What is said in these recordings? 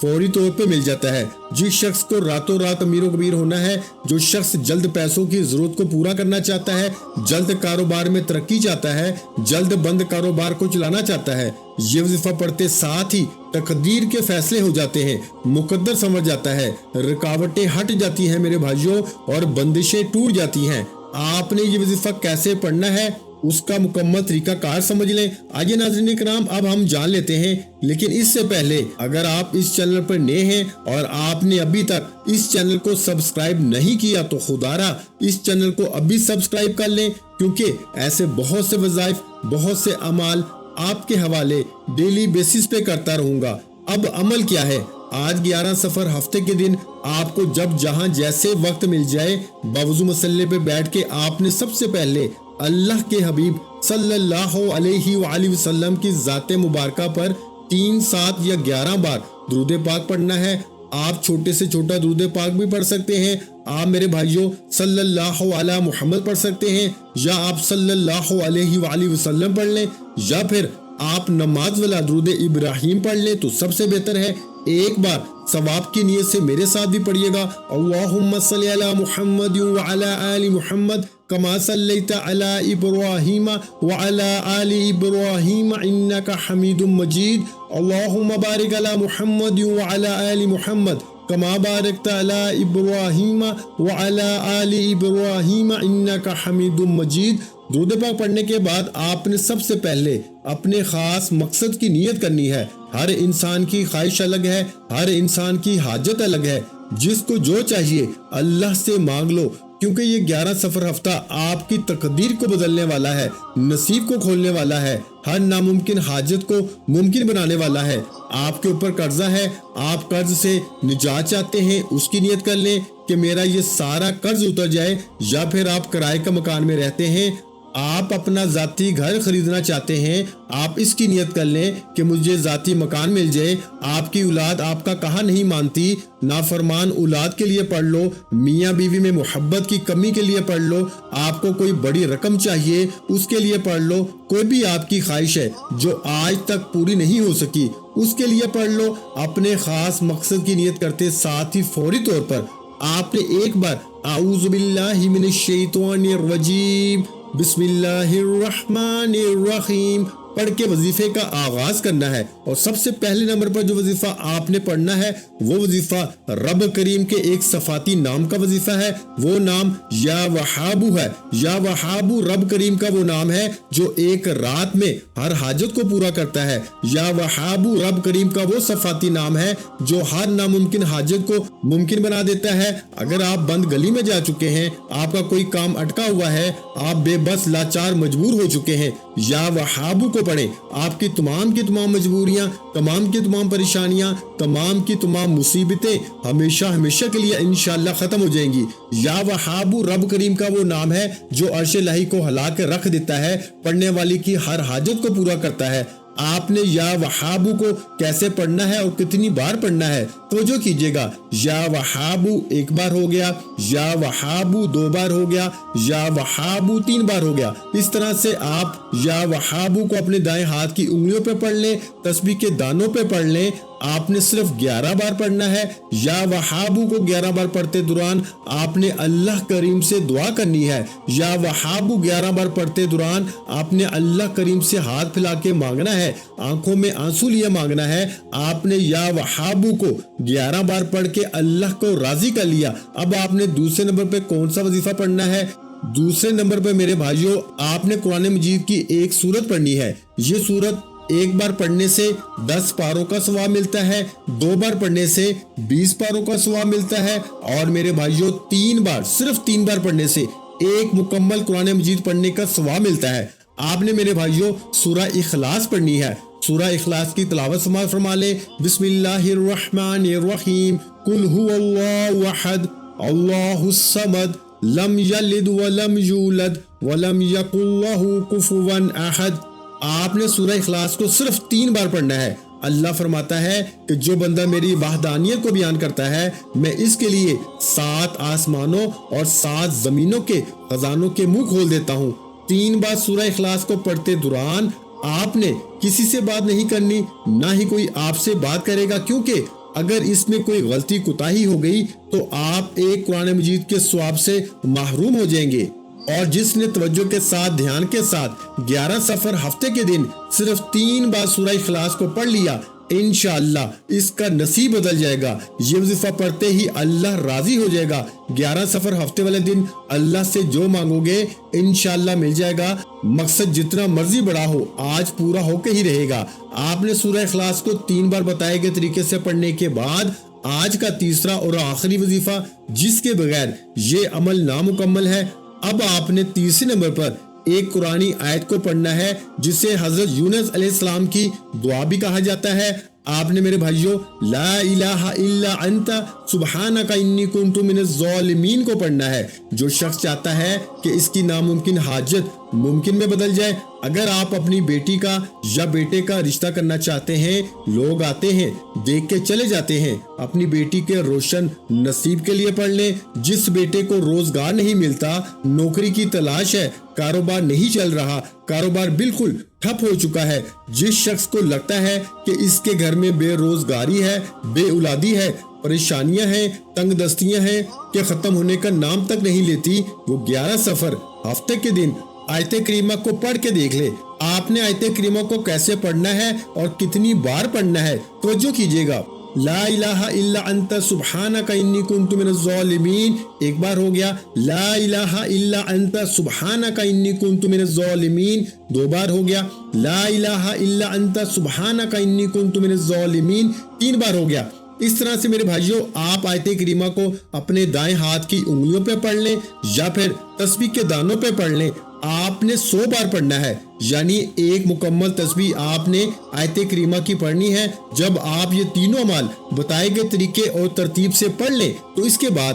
فوری طور پہ مل جاتا ہے۔ جس شخص کو راتوں رات امیر و کبیر ہونا ہے، جو شخص جلد پیسوں کی ضرورت کو پورا کرنا چاہتا ہے، جلد کاروبار میں ترقی چاہتا ہے، جلد بند کاروبار کو چلانا چاہتا ہے، یہ وظیفہ پڑھتے ساتھ ہی تقدیر کے فیصلے ہو جاتے ہیں، مقدر سمجھ جاتا ہے، رکاوٹیں ہٹ جاتی ہیں میرے بھائیوں، اور بندشیں ٹوٹ جاتی ہیں۔ آپ نے یہ وظیفہ کیسے پڑھنا ہے اس کا مکمل طریقہ کار سمجھ لیں۔ آئیے ناظرین کرام اب ہم جان لیتے ہیں، لیکن اس سے پہلے اگر آپ اس چینل پر نئے ہیں اور آپ نے ابھی تک اس چینل کو سبسکرائب نہیں کیا تو خدارا اس چینل کو ابھی سبسکرائب کر لیں، کیونکہ ایسے بہت سے وظائف، بہت سے اعمال آپ کے حوالے ڈیلی بیسس پہ کرتا رہوں گا۔ اب عمل کیا ہے؟ آج 11 سفر ہفتے کے دن آپ کو جب جہاں جیسے وقت مل جائے، باوضو مسلح پہ بیٹھ کے آپ نے سب سے پہلے اللہ کے حبیب صلی اللہ علیہ وآلہ وسلم کی ذات مبارکہ پر 3، 7 یا 11 بار درود پاک پڑھنا ہے۔ آپ چھوٹے سے چھوٹا درود پاک بھی پڑھ سکتے ہیں، آپ میرے بھائیوں صلی اللہ علی محمد پڑھ سکتے ہیں، یا آپ صلی اللہ علیہ وآلہ وسلم پڑھ لیں، یا پھر آپ نماز والا درود ابراہیم پڑھ لیں تو سب سے بہتر ہے۔ ایک بار ثواب کی نیت سے میرے ساتھ بھی پڑھیے گا، اللہم صلی علی محمد وعلی آل محمد کما صلیت علی ابراہیم وعلی آل ابراہیم انک حمید مجید، اللہم بارک علی محمد وعلی آل محمد کما بارکت علی ابراہیم وعلی آل ابراہیم انک حمید مجید۔ درود پاک پڑھنے کے بعد آپ نے سب سے پہلے اپنے خاص مقصد کی نیت کرنی ہے۔ ہر انسان کی خواہش الگ ہے، ہر انسان کی حاجت الگ ہے، جس کو جو چاہیے اللہ سے مانگ لو، کیونکہ یہ 11 سفر ہفتہ آپ کی تقدیر کو بدلنے والا ہے، نصیب کو کھولنے والا ہے، ہر ناممکن حاجت کو ممکن بنانے والا ہے۔ آپ کے اوپر قرضہ ہے، آپ قرض سے نجات چاہتے ہیں، اس کی نیت کر لیں کہ میرا یہ سارا قرض اتر جائے، یا پھر آپ کرائے کا مکان میں رہتے ہیں، آپ اپنا ذاتی گھر خریدنا چاہتے ہیں، آپ اس کی نیت کر لیں کہ مجھے ذاتی مکان مل جائے۔ آپ کی اولاد آپ کا کہا نہیں مانتی، نافرمان اولاد کے لیے پڑھ لو، میاں بیوی میں محبت کی کمی کے لیے پڑھ لو، آپ کو کوئی بڑی رقم چاہیے اس کے لیے پڑھ لو، کوئی بھی آپ کی خواہش ہے جو آج تک پوری نہیں ہو سکی اس کے لیے پڑھ لو۔ اپنے خاص مقصد کی نیت کرتے ساتھ ہی فوری طور پر آپ نے ایک بار اعوذ باللہ من الشیطان الرجیم بسم اللہ الرحمن الرحیم پڑھ کے وظیفے کا آغاز کرنا ہے۔ اور سب سے پہلے نمبر پر جو وظیفہ آپ نے پڑھنا ہے وہ وظیفہ رب کریم کے ایک صفاتی نام کا وظیفہ ہے، وہ نام یا وہابو ہے۔ یا وہابو رب کریم کا وہ نام ہے جو ایک رات میں ہر حاجت کو پورا کرتا ہے۔ یا وہابو رب کریم کا وہ صفاتی نام ہے جو ہر ناممکن حاجت کو ممکن بنا دیتا ہے۔ اگر آپ بند گلی میں جا چکے ہیں، آپ کا کوئی کام اٹکا ہوا ہے، آپ بے بس لاچار مجبور ہو چکے ہیں، یا وہابو کو پڑھیں، آپ کی تمام مجبوریاں، تمام کی تمام پریشانیاں، تمام کی تمام مصیبتیں ہمیشہ ہمیشہ کے لیے انشاءاللہ ختم ہو جائیں گی۔ یا وہابو رب کریم کا وہ نام ہے جو عرش الہی کو ہلا کے رکھ دیتا ہے، پڑھنے والی کی ہر حاجت کو پورا کرتا ہے۔ آپ نے یا وہابو کو کیسے پڑھنا ہے اور کتنی بار پڑھنا ہے توجہ کیجئے گا۔ یا وہابو ایک بار ہو گیا، یا وہابو 2 بار ہو گیا، یا وہابو 3 بار ہو گیا۔ اس طرح سے آپ یا وہابو کو اپنے دائیں ہاتھ کی انگلیوں پہ پڑھ لیں، تسبیح کے دانوں پہ پڑھ لیں۔ آپ نے صرف 11 بار پڑھنا ہے۔ یا وہابو کو 11 بار پڑھتے دوران آپ نے اللہ کریم سے دعا کرنی ہے۔ یا وہابو 11 بار پڑھتے دوران آپ نے اللہ کریم سے ہاتھ پھیلا کے مانگنا ہے، آنکھوں میں آنسو لیے مانگنا ہے۔ آپ نے یا وہابو کو 11 بار پڑھ کے اللہ کو راضی کر لیا۔ اب آپ نے دوسرے نمبر پہ کون سا وظیفہ پڑھنا ہے؟ دوسرے نمبر پہ میرے بھائیوں آپ نے قرآن مجید کی ایک سورت پڑھنی ہے۔ یہ سورت ایک بار پڑھنے سے 10 پاروں کا ثواب ملتا ہے، 2 بار پڑھنے سے 20 پاروں کا ثواب ملتا ہے، اور میرے بھائیوں 3 بار، صرف 3 بار پڑھنے سے ایک مکمل قرآن مجید پڑھنے کا ثواب ملتا ہے۔ آپ نے میرے بھائیوں سورہ اخلاص پڑھنی ہے۔ سورہ اخلاص کی تلاوت سماعت فرما لیں۔ بسم اللہ الرحمن الرحیم قل هو اللہ احد اللہ الصمد لم یلد ولم یولد ولم یکن لہ کفوا احد۔ آپ نے سورہ اخلاص کو صرف 3 بار پڑھنا ہے۔ اللہ فرماتا ہے کہ جو بندہ میری وحدانیت کو بیان کرتا ہے میں اس کے لیے 7 آسمانوں اور 7 زمینوں کے خزانوں کے منہ کھول دیتا ہوں۔ 3 بار سورہ اخلاص کو پڑھتے دوران آپ نے کسی سے بات نہیں کرنی، نہ ہی کوئی آپ سے بات کرے گا، کیونکہ اگر اس میں کوئی غلطی کوتاہی ہو گئی تو آپ ایک قرآن مجید کے ثواب سے محروم ہو جائیں گے۔ اور جس نے توجہ کے ساتھ دھیان کے ساتھ 11 سفر ہفتے کے دن صرف 3 بار سورہ اخلاص کو پڑھ لیا، انشاءاللہ اس کا نصیب بدل جائے گا۔ یہ وظیفہ پڑھتے ہی اللہ راضی ہو جائے گا۔ 11 سفر ہفتے والے دن اللہ سے جو مانگو گے انشاءاللہ مل جائے گا۔ مقصد جتنا مرضی بڑا ہو آج پورا ہو کے ہی رہے گا۔ آپ نے سورہ اخلاص کو 3 بار بتائے گئے طریقے سے پڑھنے کے بعد آج کا تیسرا اور آخری وظیفہ جس کے بغیر یہ عمل نامکمل ہے، اب آپ نے تیسرے نمبر پر ایک قرآنی آیت کو پڑھنا ہے جسے حضرت یونس علیہ السلام کی دعا بھی کہا جاتا ہے۔ آپ نے میرے بھائیوں لا الہ الا انت سبحانک انی کنت من الظالمین کو پڑھنا ہے۔ جو شخص چاہتا ہے کہ اس کی ناممکن حاجت ممکن میں بدل جائے، اگر آپ اپنی بیٹی کا یا بیٹے کا رشتہ کرنا چاہتے ہیں، لوگ آتے ہیں دیکھ کے چلے جاتے ہیں، اپنی بیٹی کے روشن نصیب کے لیے پڑھ لیں۔ جس بیٹے کو روزگار نہیں ملتا، نوکری کی تلاش ہے، کاروبار نہیں چل رہا، کاروبار بالکل ٹھپ ہو چکا ہے، جس شخص کو لگتا ہے کہ اس کے گھر میں بے روزگاری ہے، بے اولادی ہے، پریشانیاں ہیں، تنگ دستیاں ہیں کہ ختم ہونے کا نام تک نہیں لیتی، وہ 11 سفر ہفتے کے دن آیت کریمہ کو پڑھ کے دیکھ لے۔ آپ نے آیت کریمہ کو کیسے پڑھنا ہے اور کتنی بار پڑھنا ہے توجہ کیجیے گا۔ لا الہ الا انت سبحانک انی کنت من الظالمین ایک بار ہو گیا، لا الہ الا انت سبحانک انی کنت من الظالمین 2 بار ہو گیا، لا الہ الا انت سبحانک انی کنت من الظالمین 3 بار ہو گیا۔ اس طرح سے میرے بھائیوں آپ آیت کریمہ کو اپنے دائیں ہاتھ کی انگلیوں پہ پڑھ لیں یا پھر تسبیح کے دانوں پہ پڑھ لیں۔ آپ نے 100 بار پڑھنا ہے، یعنی ایک مکمل تسبیح آپ نے آیت کریمہ کی پڑھنی ہے۔ جب آپ یہ تینوں اعمال بتائے گئے طریقے اور ترتیب سے پڑھ لیں تو اس کے بعد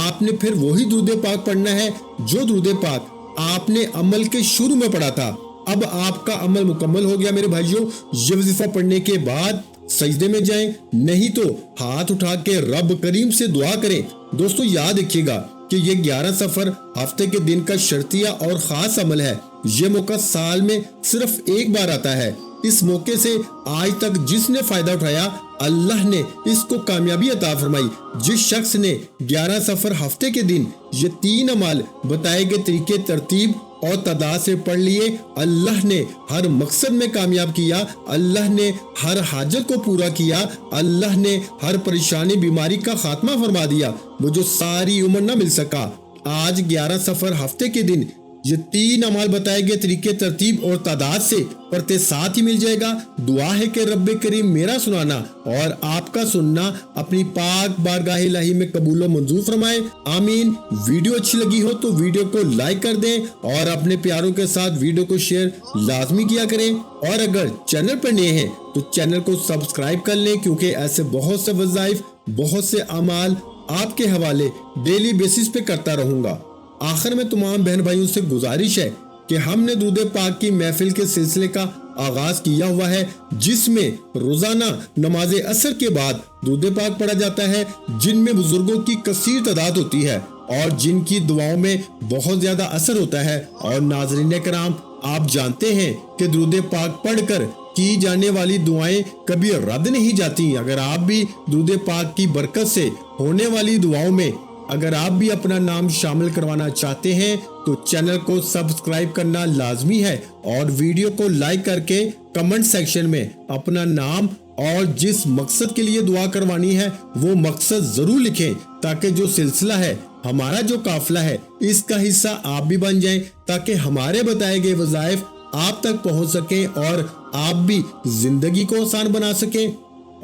آپ نے پھر وہی درود پاک پڑھنا ہے جو درود پاک آپ نے عمل کے شروع میں پڑھا تھا۔ اب آپ کا عمل مکمل ہو گیا میرے بھائیوں۔ یہ وظیفہ پڑھنے کے بعد سجدے میں جائیں، نہیں تو ہاتھ اٹھا کے رب کریم سے دعا کریں۔ دوستو یاد رکھیے گا کہ یہ 11 سفر ہفتے کے دن کا شرطیہ اور خاص عمل ہے۔ یہ موقع سال میں صرف ایک بار آتا ہے۔ اس موقع سے آج تک جس نے فائدہ اٹھایا اللہ نے اس کو کامیابی عطا فرمائی۔ جس شخص نے 11 سفر ہفتے کے دن یہ 3 اعمال بتائے گئے طریقے ترتیب اور تعداد سے پڑھ لیے، اللہ نے ہر مقصد میں کامیاب کیا، اللہ نے ہر حاجت کو پورا کیا، اللہ نے ہر پریشانی بیماری کا خاتمہ فرما دیا، وہ جو ساری عمر نہ مل سکا۔ آج 11 سفر ہفتے کے دن یہ 3 اعمال بتائے گئے طریقے ترتیب اور تعداد سے پڑھتے ساتھ ہی مل جائے گا۔ دعا ہے کہ رب کریم میرا سنانا اور آپ کا سننا اپنی پاک بارگاہ الہی میں قبول و منظور فرمائے، آمین۔ ویڈیو اچھی لگی ہو تو ویڈیو کو لائک کر دیں اور اپنے پیاروں کے ساتھ ویڈیو کو شیئر لازمی کیا کریں، اور اگر چینل پر نئے ہیں تو چینل کو سبسکرائب کر لیں، کیونکہ ایسے بہت سے وظائف، بہت سے اعمال آپ کے حوالے ڈیلی بیسس پہ کرتا رہوں گا۔ آخر میں تمام بہن بھائیوں سے گزارش ہے کہ ہم نے درود پاک کی محفل کے سلسلے کا آغاز کیا ہوا ہے، جس میں روزانہ نماز عصر کے بعد درود پاک پڑھا جاتا ہے، جن میں بزرگوں کی کثیر تعداد ہوتی ہے اور جن کی دعاؤں میں بہت زیادہ اثر ہوتا ہے۔ اور ناظرین کرام، آپ جانتے ہیں کہ درود پاک پڑھ کر کی جانے والی دعائیں کبھی رد نہیں جاتی۔ اگر آپ بھی درود پاک کی برکت سے ہونے والی دعاؤں میں اگر آپ بھی اپنا نام شامل کروانا چاہتے ہیں تو چینل کو سبسکرائب کرنا لازمی ہے، اور ویڈیو کو لائک کر کے کمنٹ سیکشن میں اپنا نام اور جس مقصد کے لیے دعا کروانی ہے وہ مقصد ضرور لکھیں، تاکہ جو سلسلہ ہے، ہمارا جو قافلہ ہے، اس کا حصہ آپ بھی بن جائیں، تاکہ ہمارے بتائے گئے وظائف آپ تک پہنچ سکیں اور آپ بھی زندگی کو آسان بنا سکیں۔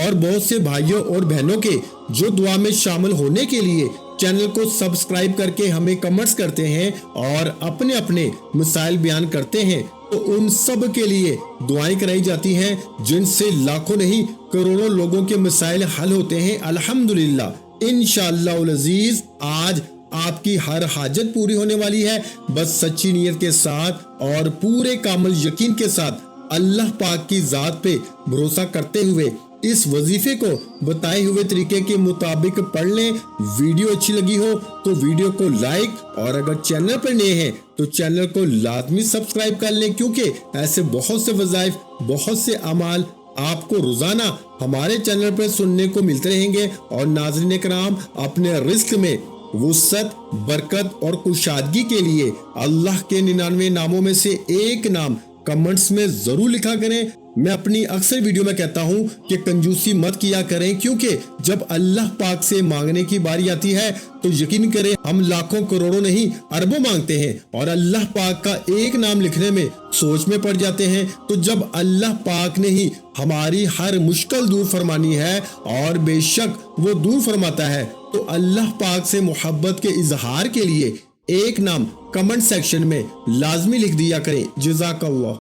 اور بہت سے بھائیوں اور بہنوں کے جو دعا میں شامل ہونے کے لیے چینل کو سبسکرائب کر کے ہمیں کمنٹس کرتے ہیں اور اپنے اپنے مسائل بیان کرتے ہیں، تو ان سب کے لیے دعائیں کرائی جاتی ہیں، جن سے لاکھوں نہیں کروڑوں لوگوں کے مسائل حل ہوتے ہیں الحمدللہ۔ انشاءاللہ العزیز آج آپ کی ہر حاجت پوری ہونے والی ہے، بس سچی نیت کے ساتھ اور پورے کامل یقین کے ساتھ اللہ پاک کی ذات پہ بھروسہ کرتے ہوئے اس وظیفے کو بتائے ہوئے طریقے کے مطابق پڑھ لیں۔ ویڈیو اچھی لگی ہو تو ویڈیو کو لائک، اور اگر چینل پر نئے ہیں تو چینل کو لازمی سبسکرائب کر لیں، کیونکہ ایسے بہت سے وظائف، بہت سے اعمال آپ کو روزانہ ہمارے چینل پر سننے کو ملتے رہیں گے۔ اور ناظرین کرام، اپنے رزق میں وسعت، برکت اور کشادگی کے لیے اللہ کے 99 ناموں میں سے ایک نام کمنٹس میں ضرور لکھا کریں۔ میں اپنی اکثر ویڈیو میں کہتا ہوں کہ کنجوسی مت کیا کریں، کیونکہ جب اللہ پاک سے مانگنے کی باری آتی ہے تو یقین کریں ہم لاکھوں کروڑوں نہیں اربوں مانگتے ہیں، اور اللہ پاک کا ایک نام لکھنے میں سوچ میں پڑ جاتے ہیں۔ تو جب اللہ پاک نے ہی ہماری ہر مشکل دور فرمانی ہے، اور بے شک وہ دور فرماتا ہے، تو اللہ پاک سے محبت کے اظہار کے لیے ایک نام کمنٹ سیکشن میں لازمی لکھ دیا کریں۔ جزاک اللہ۔